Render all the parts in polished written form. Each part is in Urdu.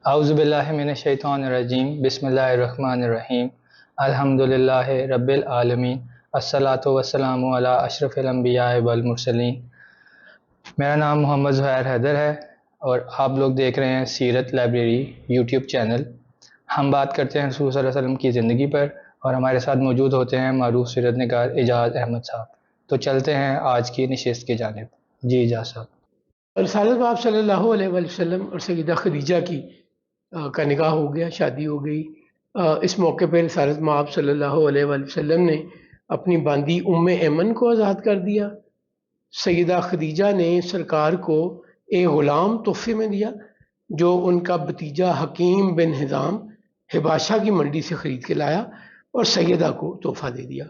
اعوذ باللہ من الشیطان الرجیم بسم اللہ الرحمن الرحیم الحمدللہ رب العالمین الصلاۃ والسلام علی اشرف الانبیاء والمرسلین۔ میرا نام محمد زہیر حیدر ہے اور آپ لوگ دیکھ رہے ہیں سیرت لائبریری یوٹیوب چینل۔ ہم بات کرتے ہیں رسول صلی اللہ علیہ وسلم کی زندگی پر، اور ہمارے ساتھ موجود ہوتے ہیں معروف سیرت نگار اعجاز احمد صاحب۔ تو چلتے ہیں آج کی نشست کی جانب۔ جی اعجاز صاحب۔ رسالت آپ صلی اللہ علیہ وآلہ وسلم اور سیدہ خدیجہ کا نکاح ہو گیا، شادی ہو گئی۔ اس موقع پہ رسالت آپ صلی اللہ علیہ وآلہ وسلم نے اپنی باندی ام ایمن کو آزاد کر دیا۔ سیدہ خدیجہ نے سرکار کو ایک غلام تحفے میں دیا جو ان کا بھتیجا حکیم بن حزام حباشہ کی منڈی سے خرید کے لایا اور سیدہ کو تحفہ دے دیا۔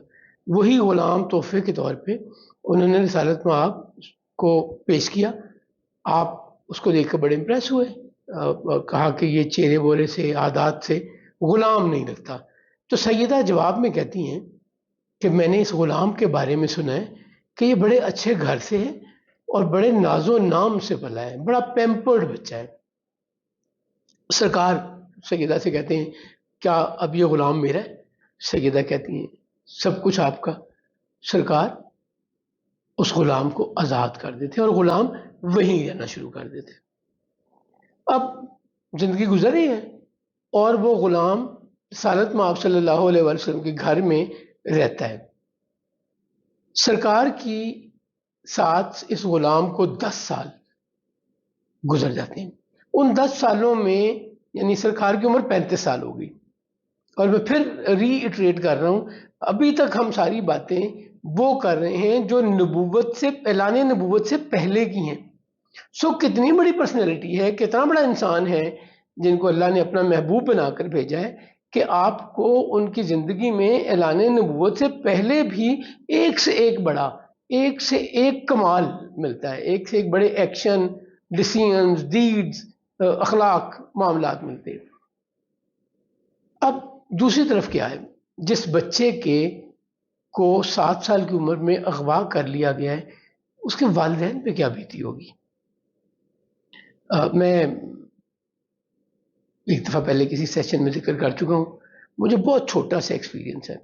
وہی غلام تحفے کے طور پہ انہوں نے رسالت آپ کو پیش کیا۔ آپ اس کو دیکھ کر بڑے امپریس ہوئے، کہا کہ یہ چہرے بولے سے عادات سے غلام نہیں لگتا۔ تو سیدہ جواب میں کہتی ہیں کہ میں نے اس غلام کے بارے میں سنا ہے کہ یہ بڑے اچھے گھر سے ہے اور بڑے ناز و نام سے پلا ہے، بڑا پیمپرڈ بچہ ہے۔ سرکار سیدہ سے کہتے ہیں کیا اب یہ غلام میرا ہے؟ سیدہ کہتی ہیں سب کچھ آپ کا۔ سرکار اس غلام کو آزاد کر دیتے اور غلام وہیں رہنا شروع کر دیتے۔ اب زندگی گزر رہی ہے اور وہ غلام رسالت آپ صلی اللہ علیہ وسلم کے گھر میں رہتا ہے۔ سرکار کی ساتھ اس غلام کو 10 سال گزر جاتے ہیں۔ ان 10 سالوں میں یعنی سرکار کی عمر 35 سال ہو گئی، اور میں پھر ری ایٹریٹ کر رہا ہوں، ابھی تک ہم ساری باتیں وہ کر رہے ہیں جو نبوت سے اعلان نبوت سے پہلے کی ہیں۔ کتنی بڑی پرسنالٹی ہے، کتنا بڑا انسان ہے جن کو اللہ نے اپنا محبوب بنا کر بھیجا ہے کہ آپ کو ان کی زندگی میں اعلان نبوت سے پہلے بھی ایک سے ایک بڑا، ایک سے ایک کمال ملتا ہے، ایک سے ایک بڑے ایکشن، ڈیسیژنز، ڈیڈز، اخلاق، معاملات ملتے ہیں۔ اب دوسری طرف کیا ہے، جس بچے کو 7 سال کی عمر میں اغوا کر لیا گیا ہے، اس کے والدین پہ کیا بیتی ہوگی؟ میں ایک دفعہ پہلے کسی سیشن میں ذکر کر چکا ہوں، مجھے بہت چھوٹا سا ایکسپیرینس ہے۔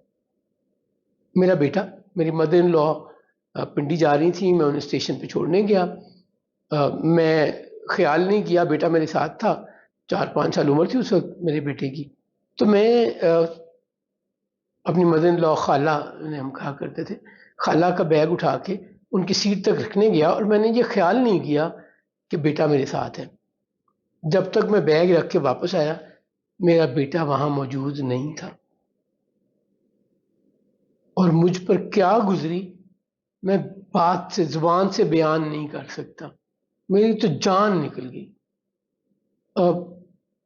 میرا بیٹا، میری مدر ان لا پنڈی جا رہی تھی، میں انہیں اسٹیشن پہ چھوڑنے گیا۔ میں خیال نہیں کیا، بیٹا میرے ساتھ تھا، 4-5 سال عمر تھی اس وقت میرے بیٹے کی۔ تو میں اپنی مدر ان لا، خالہ انہیں ہم کہا کرتے تھے، خالہ کا بیگ اٹھا کے ان کی سیٹ تک رکھنے گیا، اور میں نے یہ خیال نہیں کیا کہ بیٹا میرے ساتھ ہے۔ جب تک میں بیگ رکھ کے واپس آیا، میرا بیٹا وہاں موجود نہیں تھا، اور مجھ پر کیا گزری میں بات سے، زبان سے بیان نہیں کر سکتا۔ میری تو جان نکل گئی۔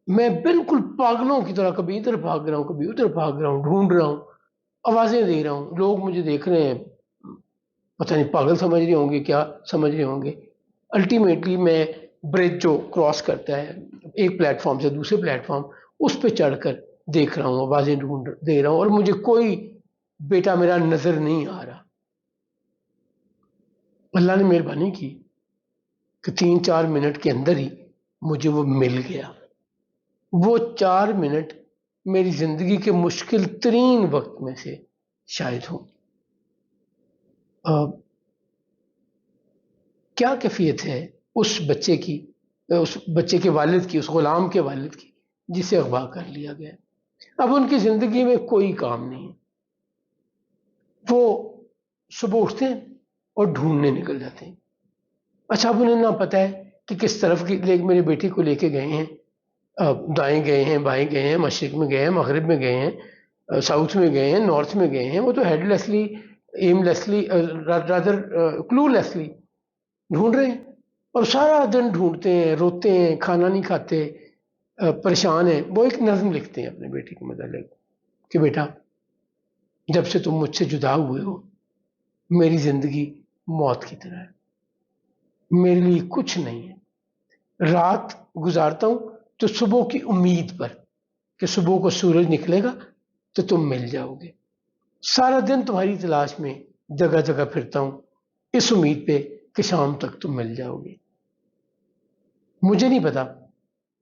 میں بالکل پاگلوں کی طرح کبھی ادھر بھاگ رہا ہوں، کبھی ادھر بھاگ رہا ہوں، ڈھونڈ رہا ہوں، آوازیں دے رہا ہوں، لوگ مجھے دیکھ رہے ہیں، پتہ نہیں پاگل سمجھ رہے ہوں گے، کیا سمجھ رہے ہوں گے۔ الٹیمیٹلی میں برج جو کراس کرتا ہے ایک پلیٹ فارم سے دوسرے پلیٹ فارم، اس پہ چڑھ کر دیکھ رہا ہوں، آوازیں ڈھونڈ دے رہا ہوں، اور مجھے کوئی بیٹا میرا نظر نہیں آ رہا۔ اللہ نے مہربانی کی کہ 3-4 منٹ کے اندر ہی مجھے وہ مل گیا۔ وہ 4 منٹ میری زندگی کے مشکل ترین وقت میں سے شاید ہوں۔ کیا کیفیت ہے اس بچے کے والد کی، اس غلام کے والد کی جسے اغوا کر لیا گیا۔ اب ان کی زندگی میں کوئی کام نہیں ہے، وہ صبح اٹھتے ہیں اور ڈھونڈنے نکل جاتے ہیں۔ اچھا، اب انہیں نہ پتہ ہے کہ کس طرف میرے بیٹے کو لے کے گئے ہیں، دائیں گئے ہیں، بائیں گئے ہیں، مشرق میں گئے ہیں، مغرب میں گئے ہیں، ساؤتھ میں گئے ہیں، نارتھ میں گئے ہیں۔ وہ تو headlessly, aimlessly, rather cluelessly ڈھونڈ رہے ہیں، اور سارا دن ڈھونڈتے ہیں، روتے ہیں، کھانا نہیں کھاتے، پریشان ہیں۔ وہ ایک نظم لکھتے ہیں اپنے بیٹے کے متعلق کہ بیٹا، جب سے تم مجھ سے جدا ہوئے ہو، میری زندگی موت کی طرح ہے، میرے لیے کچھ نہیں ہے۔ رات گزارتا ہوں تو صبح کی امید پر کہ صبح کو سورج نکلے گا تو تم مل جاؤ گے۔ سارا دن تمہاری تلاش میں جگہ جگہ پھرتا ہوں، اس امید پہ کہ شام تک تم مل جاؤ گے۔ مجھے نہیں پتا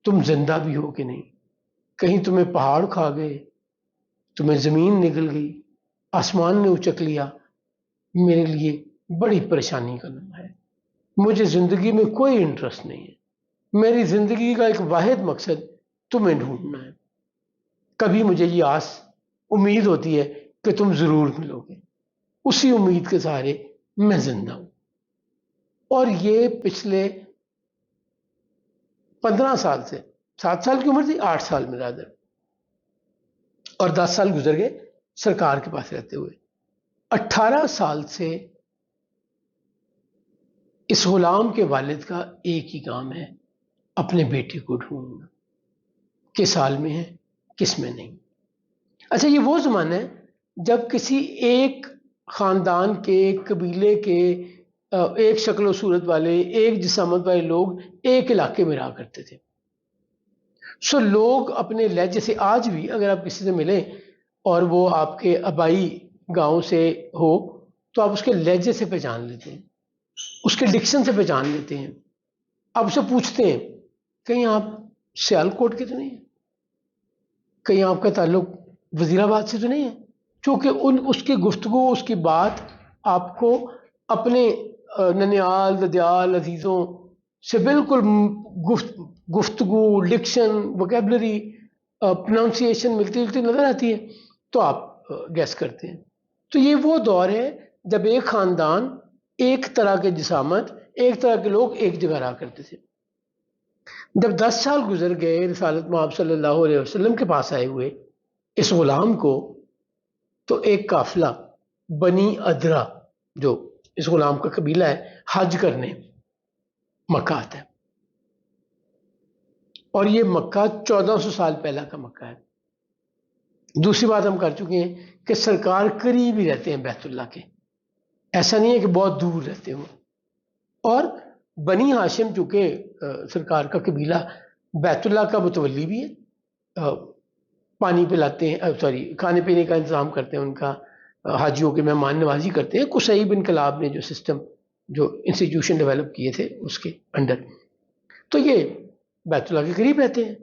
تم زندہ بھی ہو کہ نہیں، کہیں تمہیں پہاڑ کھا گئے، تمہیں زمین نگل گئی، آسمان نے اچک لیا، میرے لیے بڑی پریشانی کا لمحہ ہے۔ مجھے زندگی میں کوئی انٹرسٹ نہیں ہے، میری زندگی کا ایک واحد مقصد تمہیں ڈھونڈنا ہے۔ کبھی مجھے یہ امید ہوتی ہے کہ تم ضرور ملو گے، اسی امید کے سہارے میں زندہ ہوں۔ اور یہ پچھلے 15 سال سے، 7 سال کی عمر تھی، 8 سال میں رادر، اور 10 سال گزر گئے سرکار کے پاس رہتے ہوئے۔ 18 سال سے اس غلام کے والد کا ایک ہی کام ہے، اپنے بیٹے کو ڈھونڈنا، کس حال میں ہے، کس میں نہیں۔ اچھا، یہ وہ زمانہ ہے جب کسی ایک خاندان کے، ایک قبیلے کے، ایک شکل و صورت والے، ایک جسامت والے لوگ ایک علاقے میں رہا کرتے تھے۔ سو لوگ اپنے لہجے سے، آج بھی اگر آپ کسی سے ملیں اور وہ آپ کے آبائی گاؤں سے ہو تو آپ اس کے لہجے سے پہچان لیتے ہیں، اس کے ڈکشن سے پہچان لیتے ہیں۔ آپ اسے پوچھتے ہیں کہیں آپ سیال کوٹ کے تو نہیں ہیں، کہیں آپ کا تعلق وزیر آباد سے تو نہیں ہے، چونکہ اس کی گفتگو، اس کی بات آپ کو اپنے ننیال، ددیال، عزیزوں سے بالکل گفتگو، ڈکشن، ووکیبلری، پروننسیشن ملتی جلتی نظر آتی ہے، تو آپ گیس کرتے ہیں۔ تو یہ وہ دور ہے جب ایک خاندان، ایک طرح کے جسامت، ایک طرح کے لوگ ایک جگہ رہا کرتے تھے۔ جب 10 سال گزر گئے رسالت مآب صلی اللہ علیہ وسلم کے پاس آئے ہوئے اس غلام کو، تو ایک قافلہ بنی ادرا، جو اس غلام کا قبیلہ ہے، حج کرنے مکہ آتا ہے۔ اور یہ مکہ 1400 سال پہلا کا مکہ ہے۔ دوسری بات ہم کر چکے ہیں کہ سرکار قریب ہی رہتے ہیں بیت اللہ کے، ایسا نہیں ہے کہ بہت دور رہتے ہوں۔ اور بنی ہاشم چونکہ سرکار کا قبیلہ بیت اللہ کا متولی بھی ہے، پانی پلاتے ہیں، کھانے پینے کا انتظام کرتے ہیں، ان کا حاجیوں کی مہمان نوازی کرتے ہیں، قصی بن کلاب نے جو سسٹم، جو انسٹیٹیوشن ڈیولپ کیے تھے اس کے انڈر، تو یہ بیت اللہ کے قریب رہتے ہیں۔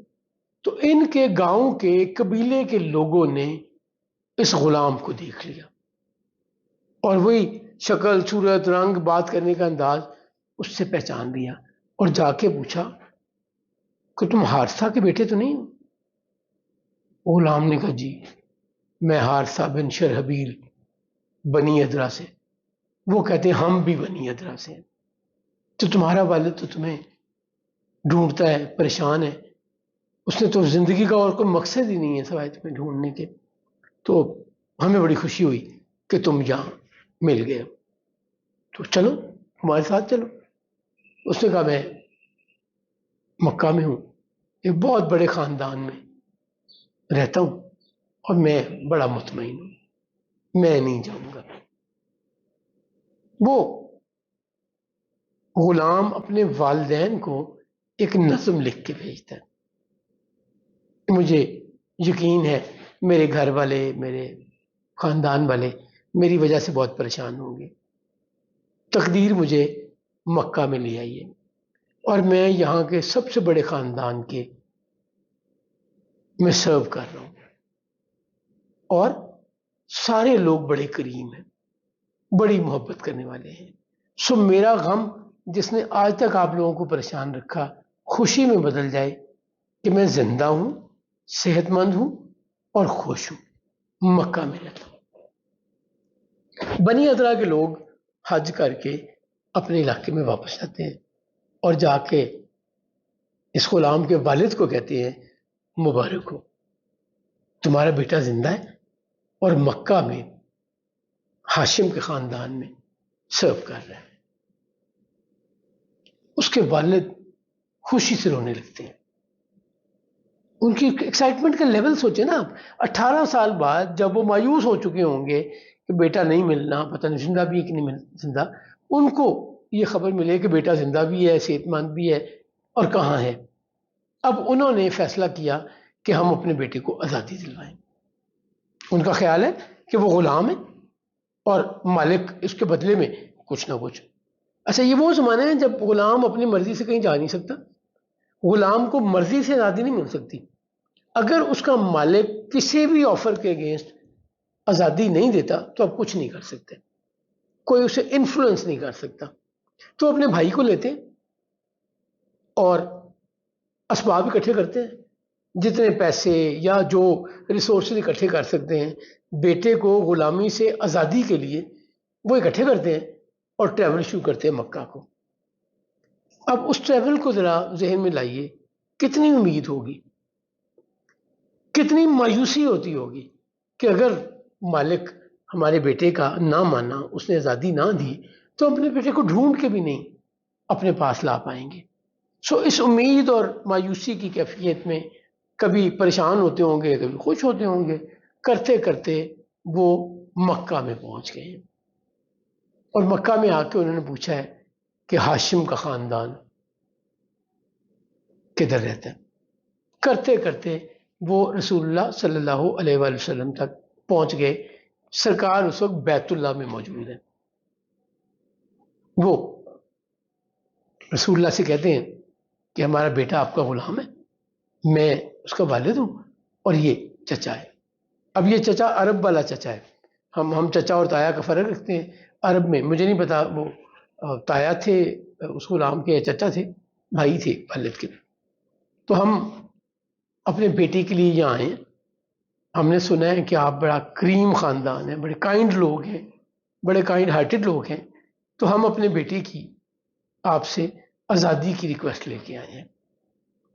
تو ان کے گاؤں کے قبیلے کے لوگوں نے اس غلام کو دیکھ لیا، اور وہی شکل، صورت، رنگ، بات کرنے کا انداز اس سے پہچان لیا، اور جا کے پوچھا کہ تم حارثہ کے بیٹے تو نہیں ہو؟ غلام نے کہا جی، میں حارثہ بن شرحبیل بنی ادرا سے۔ وہ کہتے ہیں ہم بھی بنی ادرا سے ہیں، تو تمہارا والد تو تمہیں ڈھونڈتا ہے، پریشان ہے، اس نے تو زندگی کا اور کوئی مقصد ہی نہیں ہے سوائے تمہیں ڈھونڈنے کے، تو ہمیں بڑی خوشی ہوئی کہ تم یہاں مل گئے، تو چلو ہمارے ساتھ چلو۔ اس نے کہا میں مکہ میں ہوں، ایک بہت بڑے خاندان میں رہتا ہوں، اور میں بڑا مطمئن ہوں، میں نہیں جاؤں گا۔ وہ غلام اپنے والدین کو ایک نظم لکھ کے بھیجتا ہے، مجھے یقین ہے میرے گھر والے، میرے خاندان والے میری وجہ سے بہت پریشان ہوں گے، تقدیر مجھے مکہ میں لے آئی ہے، اور میں یہاں کے سب سے بڑے خاندان کے میں سرو کر رہا ہوں، اور سارے لوگ بڑے کریم ہیں، بڑی محبت کرنے والے ہیں، سو میرا غم جس نے آج تک آپ لوگوں کو پریشان رکھا خوشی میں بدل جائے کہ میں زندہ ہوں، صحت مند ہوں اور خوش ہوں، مکہ میں رہتا ہوں۔ بنی ادرا کے لوگ حج کر کے اپنے علاقے میں واپس آتے ہیں، اور جا کے اس غلام کے والد کو کہتے ہیں مبارک ہو، تمہارا بیٹا زندہ ہے اور مکہ میں ہاشم کے خاندان میں سرو کر رہا ہے۔ اس کے والد خوشی سے رونے لگتے ہیں، ان کی ایکسائٹمنٹ کا لیول سوچیں نا آپ، 18 سال بعد جب وہ مایوس ہو چکے ہوں گے کہ بیٹا نہیں ملنا، پتہ نہیں زندہ بھی ہے کہ نہیں زندہ، ان کو یہ خبر ملے کہ بیٹا زندہ بھی ہے، صحت مند بھی ہے، اور کہاں ہے۔ اب انہوں نے فیصلہ کیا کہ ہم اپنے بیٹے کو آزادی دلوائیں۔ ان کا خیال ہے کہ وہ غلام ہے اور مالک اس کے بدلے میں کچھ نہ کچھ۔ اچھا، یہ وہ زمانہ ہے جب غلام اپنی مرضی سے کہیں جا نہیں سکتا، غلام کو مرضی سے آزادی نہیں مل سکتی. اگر اس کا مالک کسی بھی آفر کے اگینسٹ آزادی نہیں دیتا تو آپ کچھ نہیں کر سکتے، کوئی اسے انفلوئنس نہیں کر سکتا. تو اپنے بھائی کو لیتے ہیں اور اسباب اکٹھے کرتے ہیں، جتنے پیسے یا جو ریسورسز اکٹھے کر سکتے ہیں بیٹے کو غلامی سے آزادی کے لیے وہ اکٹھے کرتے ہیں اور ٹریول شروع کرتے ہیں مکہ کو. اب اس ٹریول کو ذرا ذہن میں لائیے، کتنی امید ہوگی، کتنی مایوسی ہوتی ہوگی کہ اگر مالک ہمارے بیٹے کا نہ مانا، اس نے آزادی نہ دی تو اپنے بیٹے کو ڈھونڈ کے بھی نہیں اپنے پاس لا پائیں گے. سو اس امید اور مایوسی کی کیفیت میں کبھی پریشان ہوتے ہوں گے، کبھی خوش ہوتے ہوں گے، کرتے کرتے وہ مکہ میں پہنچ گئے ہیں. اور مکہ میں آ کے انہوں نے پوچھا ہے کہ ہاشم کا خاندان کدھر رہتا ہے. کرتے کرتے وہ رسول اللہ صلی اللہ علیہ وآلہ وسلم تک پہنچ گئے. سرکار اس وقت بیت اللہ میں موجود ہے. وہ رسول اللہ سے کہتے ہیں کہ ہمارا بیٹا آپ کا غلام ہے، میں اس کا والد ہوں اور یہ چچا ہے. اب یہ چچا عرب والا چچا ہے. ہم چچا اور تایا کا فرق رکھتے ہیں عرب میں. مجھے نہیں پتا وہ تایا تھے اس غلام کے یا چچا تھے، بھائی تھے والد کے. تو ہم اپنے بیٹے کے لیے یہاں آئے ہیں. ہم نے سنا ہے کہ آپ بڑا کریم خاندان ہیں، بڑے کائنڈ لوگ ہیں، بڑے کائنڈ ہارٹڈ لوگ ہیں. تو ہم اپنے بیٹے کی آپ سے آزادی کی ریکویسٹ لے کے آئے ہیں.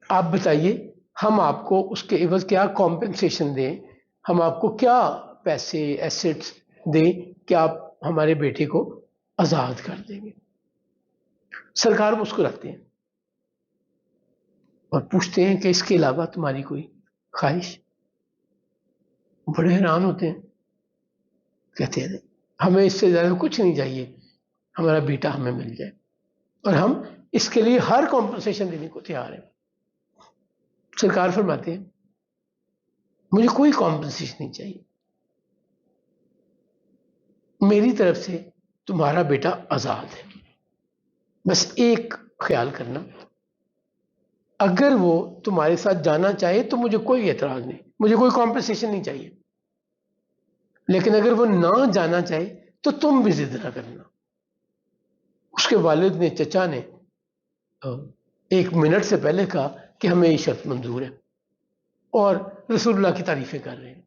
آپ بتائیے ہم آپ کو اس کے عوض کیا کمپنسیشن دیں، ہم آپ کو کیا پیسے ایسٹس دیں کہ آپ ہمارے بیٹے کو آزاد کر دیں گے. سرکار مسکراتے ہیں اور پوچھتے ہیں کہ اس کے علاوہ تمہاری کوئی خواہش. بڑے حیران ہوتے ہیں، کہتے ہیں ہمیں اس سے زیادہ کچھ نہیں چاہیے، ہمارا بیٹا ہمیں مل جائے اور ہم اس کے لیے ہر کمپنسیشن دینے کو تیار ہیں. سرکار فرماتے ہیں مجھے کوئی کمپنسیشن نہیں چاہیے، میری طرف سے تمہارا بیٹا آزاد ہے. بس ایک خیال کرنا، اگر وہ تمہارے ساتھ جانا چاہے تو مجھے کوئی اعتراض نہیں، مجھے کوئی کمپنسیشن نہیں چاہیے. لیکن اگر وہ نہ جانا چاہے تو تم بھی ضد نہ کرنا. اس کے والد نے، چچا نے 1 منٹ سے پہلے کہا کہ ہمیں یہ شرط منظور ہے اور رسول اللہ کی تعریفیں کر رہے ہیں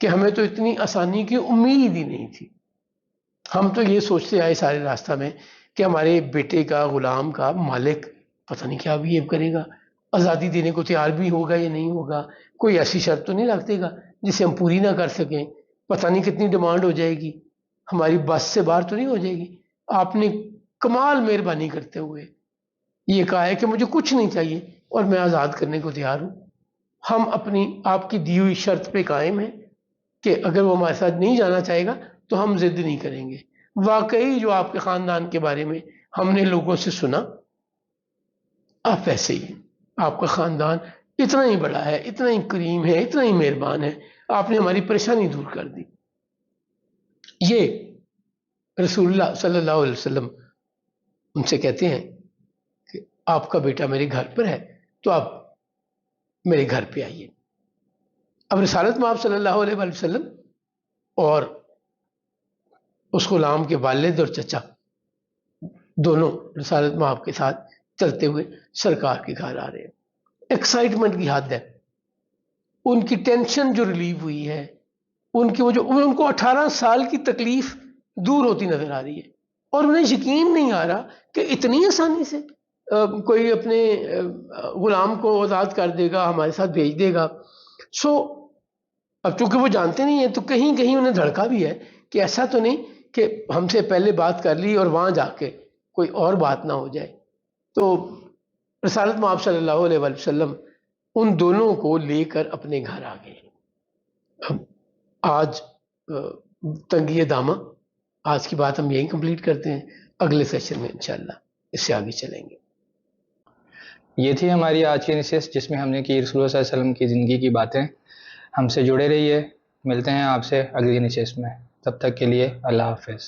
کہ ہمیں تو اتنی آسانی کی امید ہی نہیں تھی. ہم تو یہ سوچتے آئے سارے راستہ میں کہ ہمارے بیٹے کا، غلام کا مالک پتہ نہیں کیا بہیو کرے گا، آزادی دینے کو تیار بھی ہوگا یا نہیں ہوگا، کوئی ایسی شرط تو نہیں رکھ دے گا جسے ہم پوری نہ کر سکیں، پتہ نہیں کتنی ڈیمانڈ ہو جائے گی، ہماری بس سے باہر تو نہیں ہو جائے گی. آپ نے کمال مہربانی کرتے ہوئے یہ کہا ہے کہ مجھے کچھ نہیں چاہیے اور میں آزاد کرنے کو تیار ہوں. ہم اپنی آپ کی دی ہوئی شرط پہ قائم ہیں کہ اگر وہ ہمارے ساتھ نہیں جانا چاہے گا تو ہم ضد نہیں کریں گے. واقعی جو آپ کے خاندان کے بارے میں ہم نے لوگوں سے سنا، آپ ویسے ہی ہیں. آپ کا خاندان اتنا ہی بڑا ہے، اتنا ہی کریم ہے، اتنا ہی مہربان ہے، آپ نے ہماری پریشانی دور کر دی. یہ رسول اللہ صلی اللہ علیہ وسلم ان سے کہتے ہیں کہ آپ کا بیٹا میرے گھر پر ہے تو آپ میرے گھر پہ آئیے. اب رسالت میں آپ صلی اللہ علیہ وآلہ وسلم اور اس غلام کے والد اور چچا دونوں رسالت میں آپ کے ساتھ چلتے ہوئے سرکار کے گھر آ رہے ہیں. ایکسائٹمنٹ کی حد ہے، ان کی ٹینشن جو ریلیو ہوئی ہے، ان کو 18 سال کی تکلیف دور ہوتی نظر آ رہی ہے اور انہیں یقین نہیں آ رہا کہ اتنی آسانی سے کوئی اپنے غلام کو آزاد کر دے گا، ہمارے ساتھ بھیج دے گا. سو اب چونکہ وہ جانتے نہیں ہیں تو کہیں کہیں انہیں دھڑکا بھی ہے کہ ایسا تو نہیں کہ ہم سے پہلے بات کر لی اور وہاں جا کے کوئی اور بات نہ ہو جائے. تو رسالت میں آپ صلی اللہ علیہ وآلہ وسلم ان دونوں کو لے کر اپنے گھر آ گئے. آج تنگی دامہ، آج کی بات ہم یہیں کمپلیٹ کرتے ہیں. اگلے سیشن میں انشاءاللہ اس سے آگے چلیں گے. یہ تھی ہماری آج کی نشست جس میں ہم نے کی رسول اللہ صلی اللہ علیہ وسلم کی زندگی کی باتیں. ہم سے جڑے رہیے، ملتے ہیں آپ سے اگلی نشست میں. تب تک کے لیے اللہ حافظ.